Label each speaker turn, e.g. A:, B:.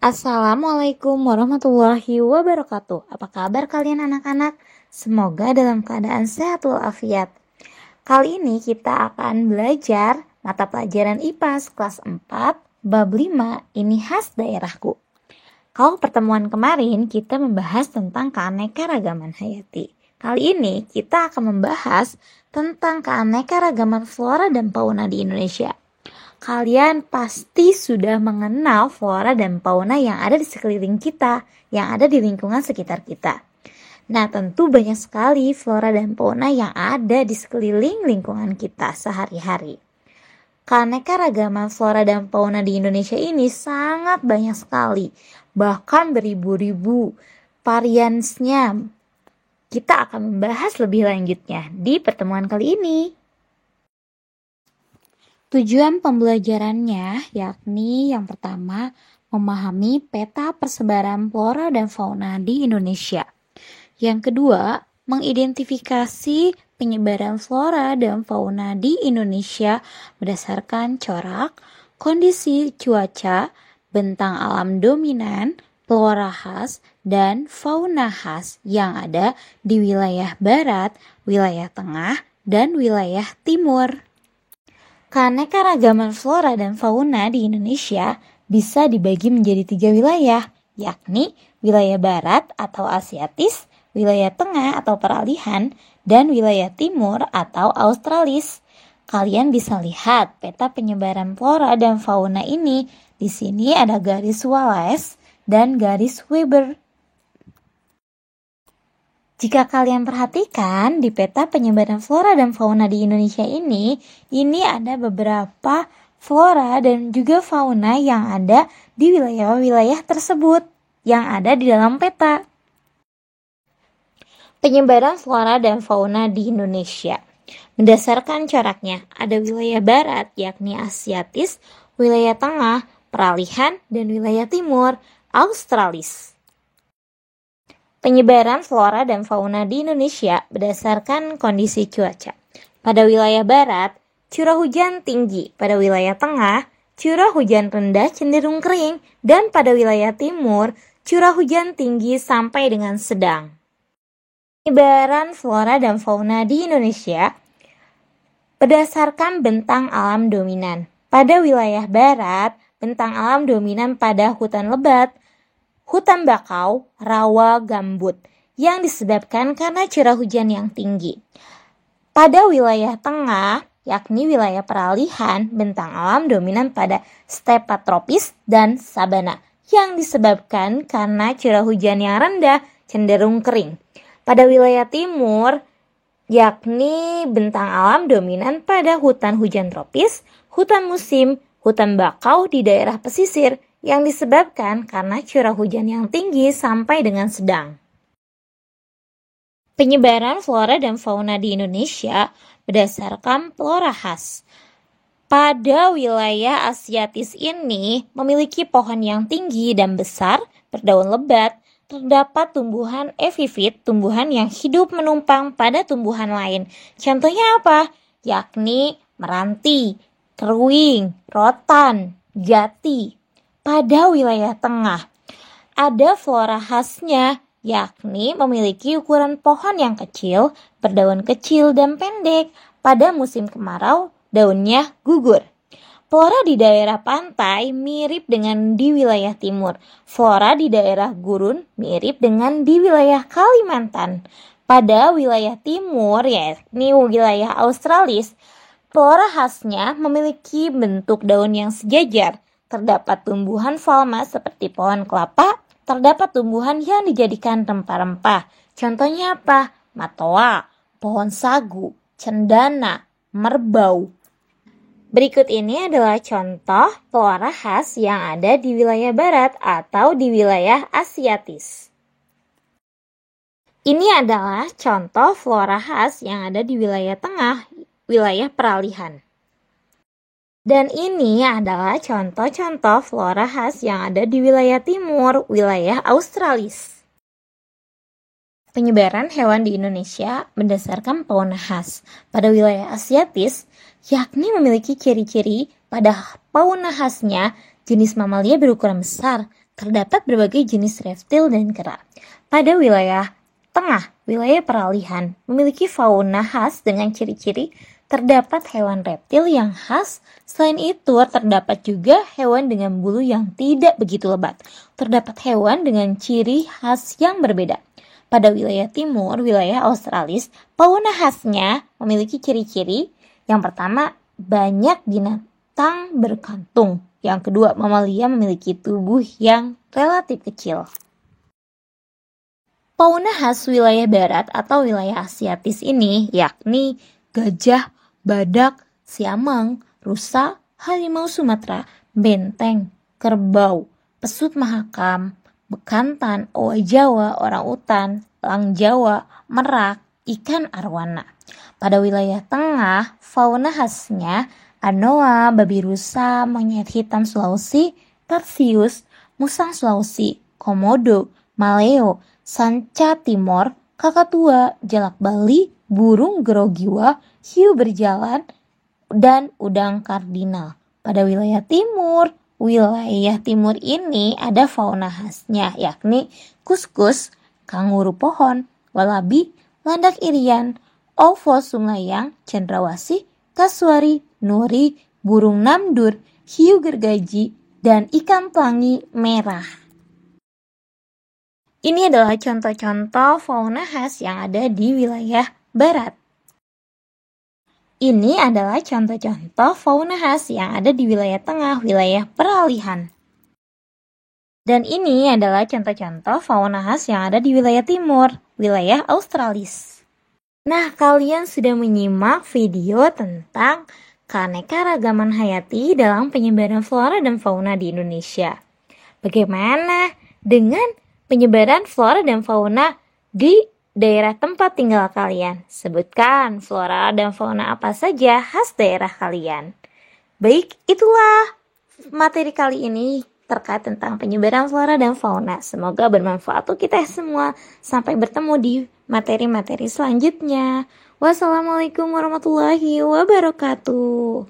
A: Assalamualaikum warahmatullahi wabarakatuh. Apa kabar kalian anak-anak? Semoga dalam keadaan sehat walafiat. Kali ini kita akan belajar mata pelajaran IPA kelas 4, bab 5, ini khas daerahku. Kalau pertemuan kemarin kita membahas tentang keanekaragaman hayati. Kali ini kita akan membahas tentang keanekaragaman flora dan fauna di Indonesia. Kalian pasti sudah mengenal flora dan fauna yang ada di sekeliling kita, yang ada di lingkungan sekitar kita. Nah, tentu banyak sekali flora dan fauna yang ada di sekeliling lingkungan kita sehari-hari. Keanekaragaman flora dan fauna di Indonesia ini sangat banyak sekali, bahkan beribu-ribu variansnya. Kita akan membahas lebih lanjutnya di pertemuan kali ini. Tujuan pembelajarannya yakni yang pertama, memahami peta persebaran flora dan fauna di Indonesia. Yang kedua, mengidentifikasi penyebaran flora dan fauna di Indonesia berdasarkan corak, kondisi cuaca, bentang alam dominan, flora khas, dan fauna khas yang ada di wilayah barat, wilayah tengah, dan wilayah timur. Keanekaragaman flora dan fauna di Indonesia bisa dibagi menjadi 3 wilayah, yakni wilayah barat atau Asiatis, wilayah tengah atau peralihan, dan wilayah timur atau Australis. Kalian bisa lihat peta penyebaran flora dan fauna ini. Di sini ada garis Wallace dan garis Weber. Jika kalian perhatikan di peta penyebaran flora dan fauna di Indonesia ini ada beberapa flora dan juga fauna yang ada di wilayah-wilayah tersebut yang ada di dalam peta. Penyebaran flora dan fauna di Indonesia. Berdasarkan coraknya, ada wilayah barat yakni Asiatis, wilayah tengah, peralihan, dan wilayah timur, Australis. Penyebaran flora dan fauna di Indonesia berdasarkan kondisi cuaca. Pada wilayah barat, curah hujan tinggi. Pada wilayah tengah, curah hujan rendah cenderung kering. Dan pada wilayah timur, curah hujan tinggi sampai dengan sedang. Penyebaran flora dan fauna di Indonesia berdasarkan bentang alam dominan. Pada wilayah barat, bentang alam dominan pada hutan lebat, hutan bakau, rawa, gambut yang disebabkan karena curah hujan yang tinggi. Pada wilayah tengah, yakni wilayah peralihan, bentang alam dominan pada stepa tropis dan sabana yang disebabkan karena curah hujan yang rendah cenderung kering. Pada wilayah timur, yakni bentang alam dominan pada hutan hujan tropis, hutan musim, hutan bakau di daerah pesisir, yang disebabkan karena curah hujan yang tinggi sampai dengan sedang. Penyebaran flora dan fauna di Indonesia berdasarkan flora khas. Pada wilayah Asiatis ini memiliki pohon yang tinggi dan besar, berdaun lebat, terdapat tumbuhan epifit, tumbuhan yang hidup menumpang pada tumbuhan lain. Contohnya apa? Yakni meranti, keruing, rotan, jati. Pada wilayah tengah, ada flora khasnya, yakni memiliki ukuran pohon yang kecil, berdaun kecil dan pendek. Pada musim kemarau, daunnya gugur. Flora di daerah pantai mirip dengan di wilayah timur. Flora di daerah gurun mirip dengan di wilayah Kalimantan. Pada wilayah timur, yakni wilayah Australis, flora khasnya memiliki bentuk daun yang sejajar. Terdapat tumbuhan palma seperti pohon kelapa, terdapat tumbuhan yang dijadikan rempah-rempah. Contohnya apa? Matoa, pohon sagu, cendana, merbau. Berikut ini adalah contoh flora khas yang ada di wilayah barat atau di wilayah Asiatis. Ini adalah contoh flora khas yang ada di wilayah tengah, wilayah peralihan. Dan ini adalah contoh-contoh flora khas yang ada di wilayah timur, wilayah Australis. Penyebaran hewan di Indonesia berdasarkan fauna khas. Pada wilayah Asiatis, yakni memiliki ciri-ciri pada fauna khasnya, jenis mamalia berukuran besar, Terdapat berbagai jenis reptil dan kera. Pada wilayah tengah, wilayah peralihan, memiliki fauna khas dengan ciri-ciri terdapat hewan reptil yang khas. Selain itu, terdapat juga hewan dengan bulu yang tidak begitu lebat. Terdapat hewan dengan ciri khas yang berbeda. Pada wilayah timur, wilayah Australis, fauna khasnya memiliki ciri-ciri. Yang pertama, banyak binatang berkantung. Yang kedua, mamalia memiliki tubuh yang relatif kecil. Fauna khas wilayah barat atau wilayah Asiatis ini yakni gajah, badak, siamang, rusa, harimau Sumatera, benteng, kerbau, pesut mahakam, bekantan, owa Jawa, orangutan, elang Jawa, merak, ikan arwana. Pada wilayah tengah, fauna khasnya anoa, babi rusa, monyet hitam Sulawesi, tarsius, musang Sulawesi, komodo, maleo, sanca timor, kakatua, jalak Bali, burung gerogiwa, hiu berjalan, dan udang kardinal. Pada wilayah timur ini ada fauna khasnya yakni kuskus, kanguru pohon, walabi, landak irian, ovo sumlayang, cendrawasih, kasuari, nuri, burung namdur, hiu gergaji, dan ikan pelangi merah. Ini adalah contoh-contoh fauna khas yang ada di wilayah barat. Ini adalah contoh-contoh fauna khas yang ada di wilayah tengah, wilayah peralihan. Dan ini adalah contoh-contoh fauna khas yang ada di wilayah timur, wilayah Australis. Nah, kalian sudah menyimak video tentang keanekaragaman hayati dalam penyebaran flora dan fauna di Indonesia. Bagaimana dengan penyebaran flora dan fauna di daerah tempat tinggal kalian? Sebutkan flora dan fauna apa saja khas daerah kalian. Baik, itulah materi kali ini terkait tentang penyebaran flora dan fauna. Semoga bermanfaat untuk kita semua. Sampai bertemu di materi-materi selanjutnya. Wassalamualaikum warahmatullahi wabarakatuh.